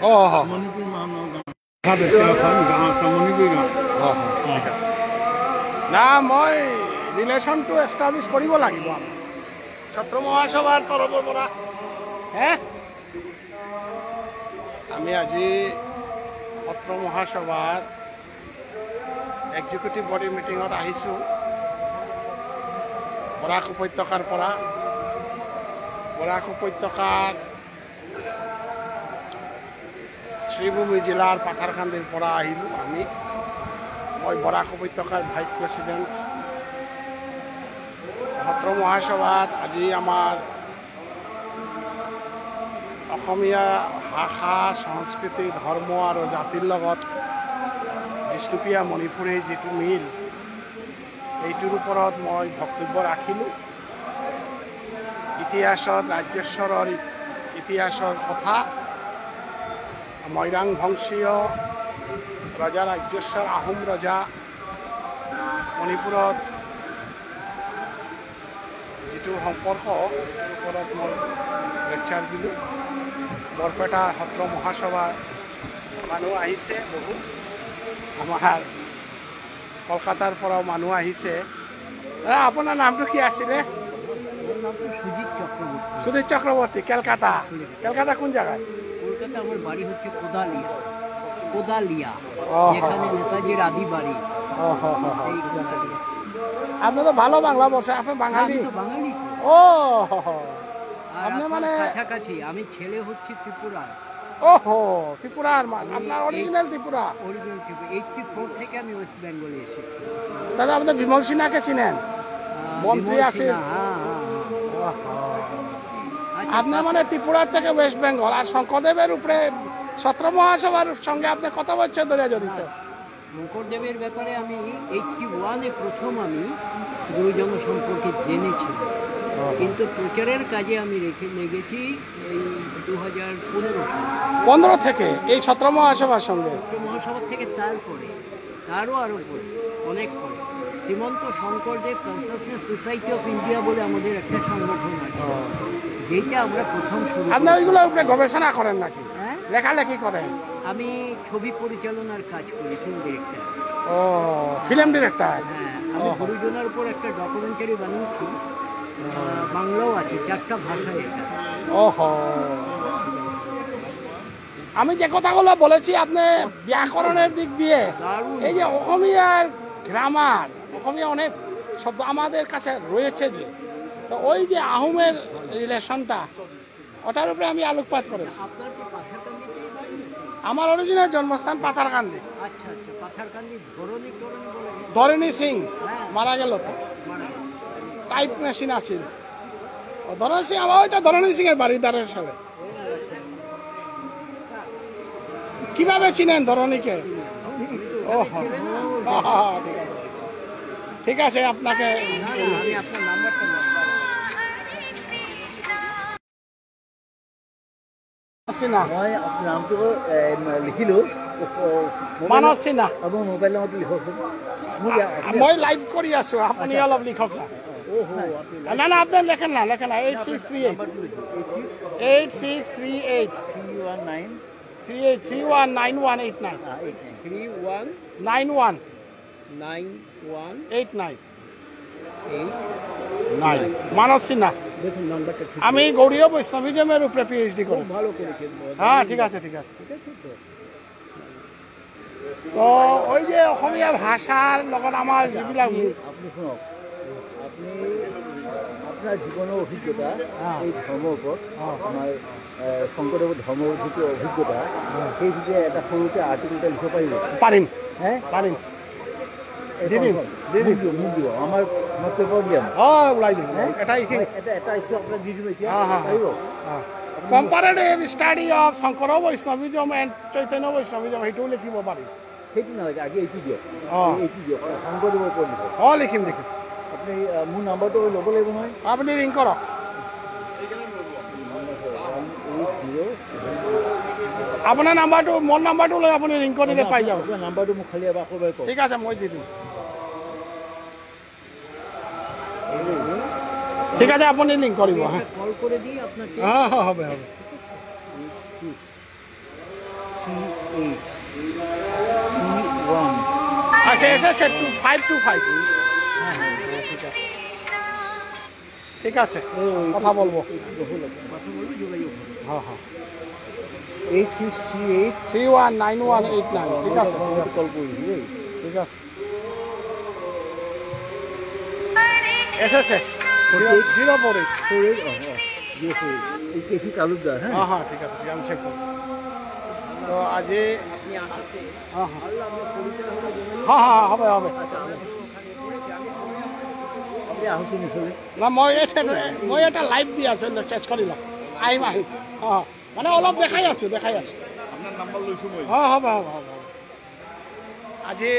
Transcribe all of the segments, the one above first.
মণিপুৰ না মই ৰিলেশ্যনটো এষ্টাব্লিছ কৰিব লাগিব ছাত্ৰ মহাসভাৰ তৰফৰ পৰা আমি আজি ছাত্ৰ মহাসভাৰ এক্সিকিউটিভ বডি মিটিঙত আহিছোঁ বৰাক উপত্যকাৰ পৰা। বৰাক উপত্যকাৰ শ্ৰীভূমি জিলাৰ পাথাৰকান্দিৰ পৰা আহিলোঁ আমি। মই বৰাক উপত্যকাৰ ভাইচ প্ৰেচিডেণ্ট। ছাত্ৰ মহাসভাত আজি আমাৰ অসমীয়া ভাষা সংস্কৃতি ধৰ্ম আৰু জাতিৰ লগত বিষ্ণুপ্ৰিয়া মণিপুৰী যিটো মিল, এইটোৰ ওপৰত মই বক্তব্য ৰাখিলোঁ। ইতিহাসত ৰাজ্যেশ্বৰৰ ইতিহাসৰ কথা, মৈৰাং বংশীয় ৰজা ৰাজ্যেশ্বৰ আহোম ৰজা মণিপুৰত যিটো সম্পৰ্ক ওপৰত মই লেকচাৰ দিলোঁ। বৰপেটা সত্ৰ মহাসভাৰ মানুহ আহিছে বহু, আমাৰ কলকাতাৰ পৰাও মানুহ আহিছে। আপোনাৰ নামটো কি আছিলে? সুজিত চক্ৰৱৰ্তী। কেলকাতা। কেলকাতা কোন জায়গায়? কলকাতা আমার বাড়ি হচ্ছে কোদালিয়া, যেখানে নেতাজির আদি বাড়ি। আপনি তো ভালো বাংলা বলছেন, আপনি বাঙালি? বাঙালি। ও আপনি মানে কাছাকাছি। আমি ছেলে হচ্ছে ত্রিপুরা। ওহো, ত্রিপুরার আপনার অরিজিনাল ত্রিপুরা? অরিজিনাল ত্রিপুরা। 84 থেকে আমি ওয়েস্ট বেঙ্গলে এসেছি। তাহলে আপনি বিমল সিনহাকে চিনেন? মন্ত্রী আছে। আপনি মানে ত্রিপুরার থেকে ওয়েস্ট বেঙ্গল, আর শঙ্করদেবের উপরে ছাত্র মহাসভার সঙ্গে আপনি কত বছর ধরে জড়িত? শঙ্করদেবের ব্যাপারে আমি 81-এ প্রথম আমি গুরুজন সম্পর্কে জেনেছি, কিন্তু প্রচারের কাজে আমি লেগেছি এই 2015 থেকে এই ছাত্র মহাসভার সঙ্গে। ছাত্র মহাসভার থেকে তারপরে আরও পরে অনেক পরে Srimanta Sankardeva consciousness society of India বলে আমাদের একটা সংগঠন আছে, যেটা আমরা প্রথম শুরু। আপনি ওইগুলোর উপরে গবেষণা করেন নাকি? হ্যাঁ, লেখালেখি করেন? আমি ছবি পরিচালনার কাজ করি, ফিল্ম ডিরেক্টর। ও, ফিল্ম ডিরেক্টর। হ্যাঁ, আমি গুরুজনার উপর একটা ডকুমেন্টারি বানিয়েছি, বাংলাও আছে, 4টা ভাষায় এটা। ওহো, আমি যে কথাগুলো বলেছি আপনি ব্যাকরণের দিক দিয়ে, এই যে অসমীয়ার গ্রামার, অসমীয়া অনেক শব্দ আমাদের কাছে রয়েছে, যে তো ওই যে আহোমের রিলেশনটা, ওটার উপরে আমি আলোকপাত করেছি। আপনার কি পাথারকান্দিতে বাড়ি? আমার অরিজিনাল জন্মস্থান পাথারকান্দি। আচ্ছা আচ্ছা, পাথারকান্দি। ধরণী সিং মারা গেল তো, টাইপ মেশিন আছিল। ধরণী সিং, আমার ওইটা ধরণী সিং এর বাড়িদারের সাথে। কিভাবে চিনেন ধরণীকে? ও ঠিক আছে, আপনাকে আমি আপনার নাম্বারটা মই আপোনাৰ নামটো লিখিলোঁ, মানস সিনহা। মোৰ মোবাইল নম্বৰটো লিখকচোন। মই লাইভ কৰি আছো, আপুনি অলপ লিখক না। না না, আপনি লেখেন না, লেখেন না। 8638 8638 319189 319189 মানস সিনহা। আমি গৌড়ীয় বৈষ্ণবিজমের উপরে পিএইচডি করি। হ্যাঁ, ঠিক আছে ঠিক আছে। তো ওই যে অসমীয়া ভাষার লগত আমার যিবিলাক, আপুনি শুনক, আপুনি আপোনাৰ জীৱনৰ অভিজ্ঞতা এই ধৰ্মৰ ওপৰত, আমাৰ শংকৰদেৱৰ ধৰ্মৰ যিটো অভিজ্ঞতা, সেই বিষয়ে এটা সৰুকৈ আৰ্টিকেল এটা লিখিব পাৰিব? পাৰিম। হে, পাৰিম। মোক দিব, আমাৰ পেপাৰ দিয়াম। ওলাই দিম। এটা ইছ্যু আপোনাক দি দিম এতিয়া, পাৰিব? Comparative study of Shankar Vaishnavism and Chaitanya Vaishnavism, সেইটোও লিখিব পাৰিম। সেইটো নহয়, আগে এইটো দিয়ক। এইটো দিয়ক, শংকৰদেৱৰ ওপৰত লিখক। লিখিম লিখিম। আপুনি মোৰ নাম্বাৰটো ল'ব লাগিব নহয়। আপুনি ৰিং কৰক। আপোনাৰ নাম্বাৰটো, মোৰ নাম্বাৰটো লৈ আপুনি ৰিং কৰিলে পাই যাব। আপোনাৰ নাম্বাৰটো মোক খালি এবাৰ ক'ব। ঠিক আছে, মই দি দিম। ঠিক আছে, আপুনি লিংক কৰিব। কল করে দিই আপনাকে। হবে হবে। T1 আচ্ছা এসেছে 525 হ্যাঁ হ্যাঁ ঠিক আছে ঠিক আছে কথা বলবো কথা বলবো, যোগাযোগ করবো। হ্যাঁ হ্যাঁ 8638 319189 ঠিক আছে কল করি দেই ঠিক আছে এসেছে 048 এই কেসি তালুকদার হ্যাঁ হ্যাঁ হ্যাঁ ঠিক আছে ঠিক আছে আমি চেক করব তো আজি আপনি আসাতে হ্যাঁ হ্যাঁ আল্লাহ আমরা পরিচয় হলে যোগাযোগ হ্যাঁ হ্যাঁ হবে হবে আপনি আহত নিছলে না মই এটা লাইভ দি আছো চেষ্টা কৰিলা আহিম অঁ মানে অলপ দেখাই আছো আপনাৰ নাম্বাৰ লইছো মই অঁ হ'ব আজি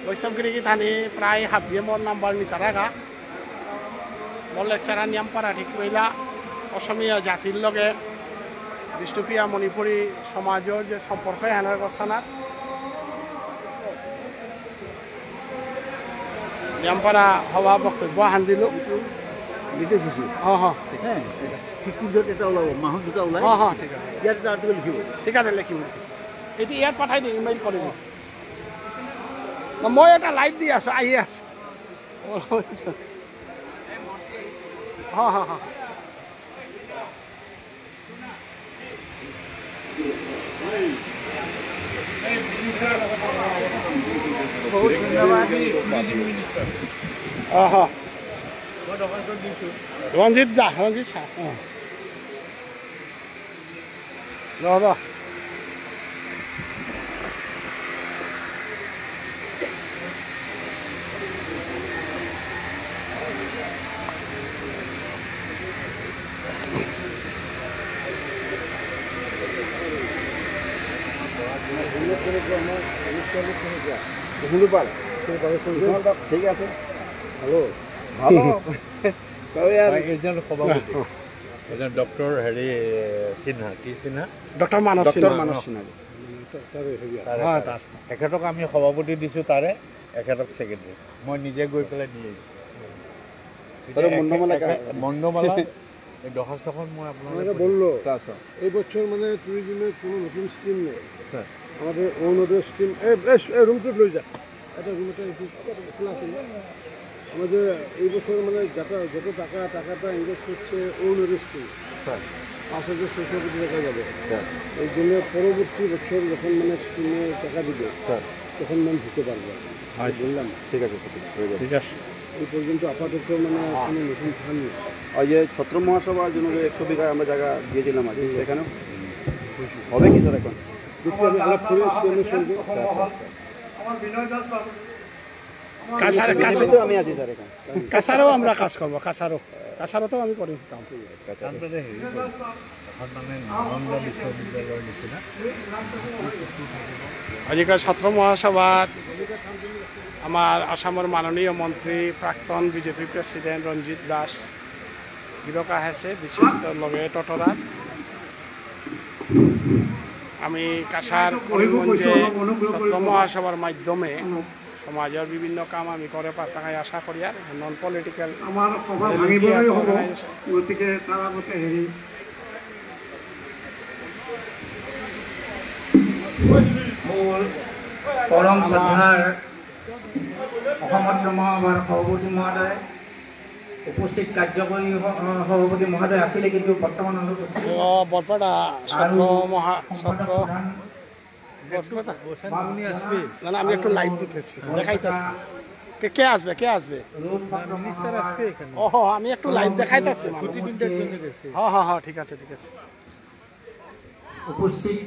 বৈষ্ণৱগিৰি থানি প্ৰায় হাবিয়েমৰ নাম্বাৰ নিতাৰাগা মোৰ লেকচাৰা নিয়মপাৰা ঠিক কৰিলা অসমীয়া জাতিৰ লগে বিষ্ণুপ্ৰিয়া মণিপুৰী সমাজৰ যে সম্পৰ্ক হেনৰ অৱস্থানত নিয়মপাৰা সভা বক্তব্য হান দিলোঁ লিখে দিছো অঁ অঁ হ্যাঁ 16 এটা ওলাব মাহত দুটা ওলাই অঁ অঁ ঠিক আছে ইয়াত এটা আৰ্টিকেল লিখিব ঠিক আছে লিখিম এতিয়া ইয়াত পঠাই দিম ইমেইল কৰি দিম মই এটা লাইভ দি আছোঁ আহি আছোঁ অঁ অঁ অঁ বহুত ধন্যবাদ অঁ অঁ ৰঞ্জিত দা ৰঞ্জিত ছাৰ অঁ ৰ ঠিক আছে হ্যালো ভালো তবে আৰ একজন সভাপতি এজন ডক্টৰ হেৰি সিনহা কি সিনহা ডক্টৰ মানস ডক্টৰ সিনহা মানস সিনহা হয় তাৰ এখেতক আমি সভাপতি দিছোঁ তাৰে এখেতক ছেক্ৰেটাৰী মই নিজে গৈ পেলাই নিয়ে তাৰে মণ্ডমালা মণ্ডমালা এই দৰখাস্তখন মই আপোনালোকে বললো আচ্ছা এই বছর মানে ট্যুরিজমের কোনো নতুন স্কিম নেই স্যার। আমাদের অরুণোদয় স্কিম এই রুমটোত লৈ যা এটা রুম এটা খোলা আছে আমাদের এই বছর মানে যত টাকাটা ইনভেস্ট করছে অরুণোদয় স্কিম স্যার। 5,600 কোটি টাকা যাবে এই জন্য পরবর্তী বছর যখন মানে স্কিমে টাকা দিবে তখন মানে দিতে পারবে বললাম ঠিক আছে হয়ে যাবে ঠিক আছে এই পর্যন্ত আপাতত মানে কোনো নতুন ফান্ড নেই ওই যে ছত্র মহাসভার জন্য যে 100 বিঘা আমরা জায়গা দিয়েছিলাম আগে সেখানেও হবে কি স্যার এখন দেখি আমি আলাপ করে সিএমের সঙ্গে আমি আছি স্যার এখানে কাছাৰো আমৰা কাজ কৰবো কাছাৰোতো আমি কৰিম কাম তাৰপিছতে হেৰি কৰিম, এখন মানে নালন্দা বিশ্ববিদ্যালয়ৰ নিচিনা আজিকাল ছাত্ৰ মহাসভাত আমাৰ অসমৰ মাননীয় মন্ত্ৰী প্ৰাক্তন বিজেপি প্ৰেচিডেণ্ট ৰঞ্জিত দাস বিৰকা আছে বিশ্বজিতৰ লগে ততৰাত আমি কাছাৰ কৰিমগঞ্জে ছাত্ৰ মহাসভাৰ মাধ্যমে সমাজৰ বিভিন্ন কাম আমি কৰে তাকে আশা কৰি আৰু নন পলিটিকেল আমাৰ সভা ভাঙিবলৈ হ'ব গতিকে তাৰ আগতে হেৰি মোৰ পৰম শ্ৰদ্ধাৰ অসমত মহাসভাৰ সভাপতি মহোদয় উপস্থিত কাৰ্যকৰী সভাপতি মহোদয় আছিলে কিন্তু বৰ্তমান অনুপস্থিত বৰপেটা ছাত্ৰ ছাত্ৰ বৰপেটা মাননীয় আসবে না আমি একটু লাইভ দিতেছি দেখাইতেছি কে আসবে মিনিস্টার আসবে এখানে ও আমি একটু লাইভ দেখাইতেছি প্রতিদিনটার জন্য গেছে হ্যাঁ হ্যাঁ হ্যাঁ ঠিক আছে উপস্থিত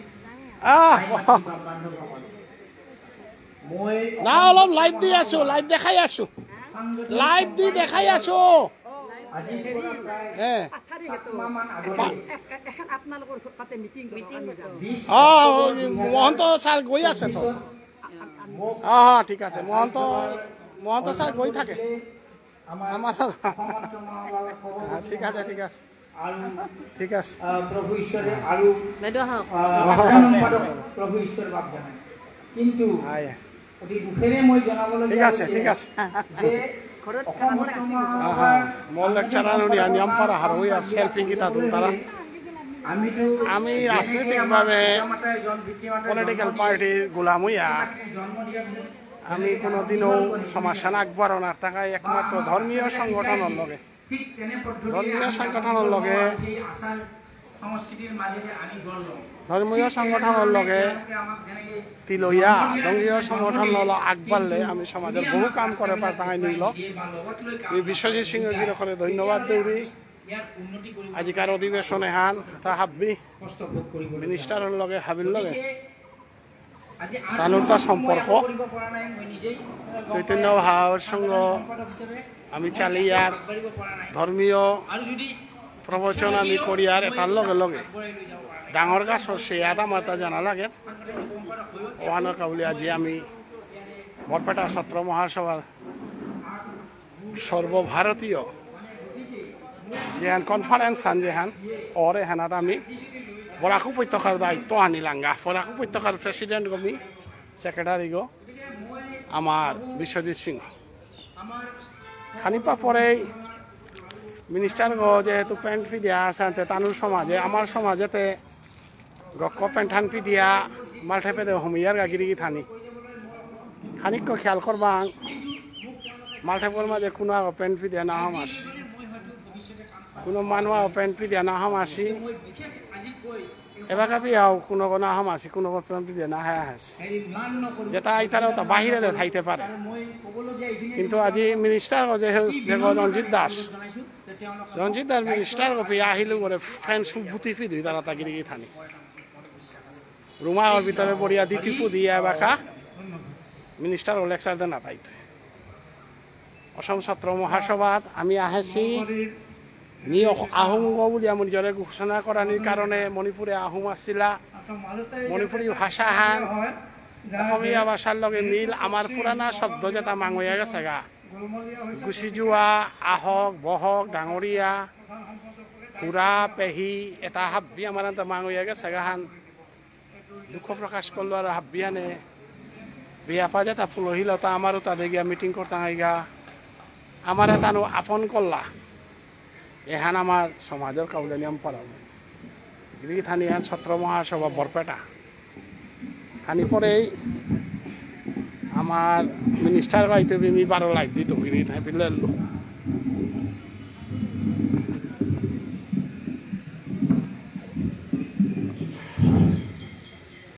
মই না অলপ লাইভ দি আছো লাইভ দেখাই আছো লাইভ দি দেখাই আছো আজি পৰা প্ৰায় হে মাহমান আগতে আপোনালোকৰ তাতে মিটিং মহন্ত ছাৰ গৈ আছে তো মোক ঠিক আছে মহন্ত ছাৰ গৈ থাকে আমাৰ আমাৰ অসমত মহাসভাৰ সভাপতি ঠিক আছে আৰু ঠিক আছে প্ৰভু ঈশ্বৰে আৰু বাইদেউ আহক সম্পাদক প্ৰভু ঈশ্বৰ বাপ জানে কিন্তু অতি দুখেৰে মই জনাবলৈ ঠিক আছে যে ঘৰত অসমত মহাসভাৰ মোৰ লেকচাৰ নিয়ম পৰা আৰু সেলফি কেইটা তারা আমি রাজনৈতিকভাবে পলিটিক্যাল পার্টির গোলাম হইয়া আমি কোনোদিনও সমস্যা আগবঢ়াও না থাকায় একমাত্র ধর্মীয় সংগঠনের লগে ধর্মীয় সংগঠনের লগে তিলইয়া ধর্মীয় সংগঠন আগবাড়লে আমি সমাজের বহু কাম করে পার তাই নিল বিশ্বজিৎ সিং করে ধন্যবাদ দেউরি আজিকার অধিবেশনে হান তা হাব্বি মিনিস্টারের লগে হাবির লগে তানুর সম্পর্ক চৈতন্য ভাবের সঙ্গে আমি চালিয়ার ধর্মীয় প্রবচন আমি করিয়ার এটার লগে লগে ডাঙর গাছ সে আদা মাতা জানা লাগে ওয়ানোর কাবুলি আজি আমি বরপেটা ছাত্র মহাসভার সর্বভারতীয় যেহান কনফারেন্স হান যেহান ওর এহানাত আমি বরাক উপত্যকার দায়িত্ব আনিলাঙ্গা বরাক উপত্যকার প্রেসিডেন্ট গমি সেক্রেটারি গো আমার বিশ্বজিৎ সিং খানিপা পরেই মিনিস্টার গো যেহেতু প্যান্ট ফি দিয়া আছে তানুর সমাজে আমার সমাজেতে গক্ক প্যান্ট হান ফি দিয়া মাল্ঠে পেদে হমিয়ার গাগিরিগি থানি খানিক খেয়াল করবা মাল্ঠেপর মাঝে কোনো প্যান্ট ফি দিয়া না হামাস কোনো মানুষ প্যান্ট ফি দিয়া না হামাসি এবার কাপিয়াও কোনো কোনো হামাসি কোনো প্যান্ট ফি দিয়া না হ্যাঁ হাসি যেটা আইতারাও তা বাহিরে থাইতে পারে কিন্তু আজি মিনিস্টার যে রঞ্জিত দাস মিনিস্টার কপি আহিলো করে ফ্রেন্ড বুতি ফি দুই তারা তাগিরিগি থানি রুমার ভিতরে পড়িয়া দিতিপু দিয়া বাকা মিনিস্টার ও লেকচার দেন না পাইতে অসম ছাত্র মহাসভাত আমি আহেছি নি আহোম বলে আমি নিজরে ঘোষণা করার কারণে মণিপুরে আহোম আসছিলা মণিপুরী ভাষা হান অসমীয়া ভাষার লগে মিল আমার পুরানা শব্দ যেটা মাঙিয়া গেছে গা গুচি যোৱা আহক বহক ডাঙৰীয়া খুৰা পেহী এটা হাব্বি আমাৰ এটা মাঙিয়া গেছে গা হান দুঃখ প্রকাশ করলো আর হাব্বি আনে বিয়া পা যেটা ফুলহিল তা আমারও তাদের গিয়া মিটিং করতে গা আমার এটা আপন করলা এহান আমার সমাজের কাউলে নিয়ম পালাম গিরি থানি এহান ছত্র মহাসভা বরপেটা খানি পরেই আমার মিনিস্টার বাড়িতে আমি 12 লাখ দিত গিরি বিলের লোক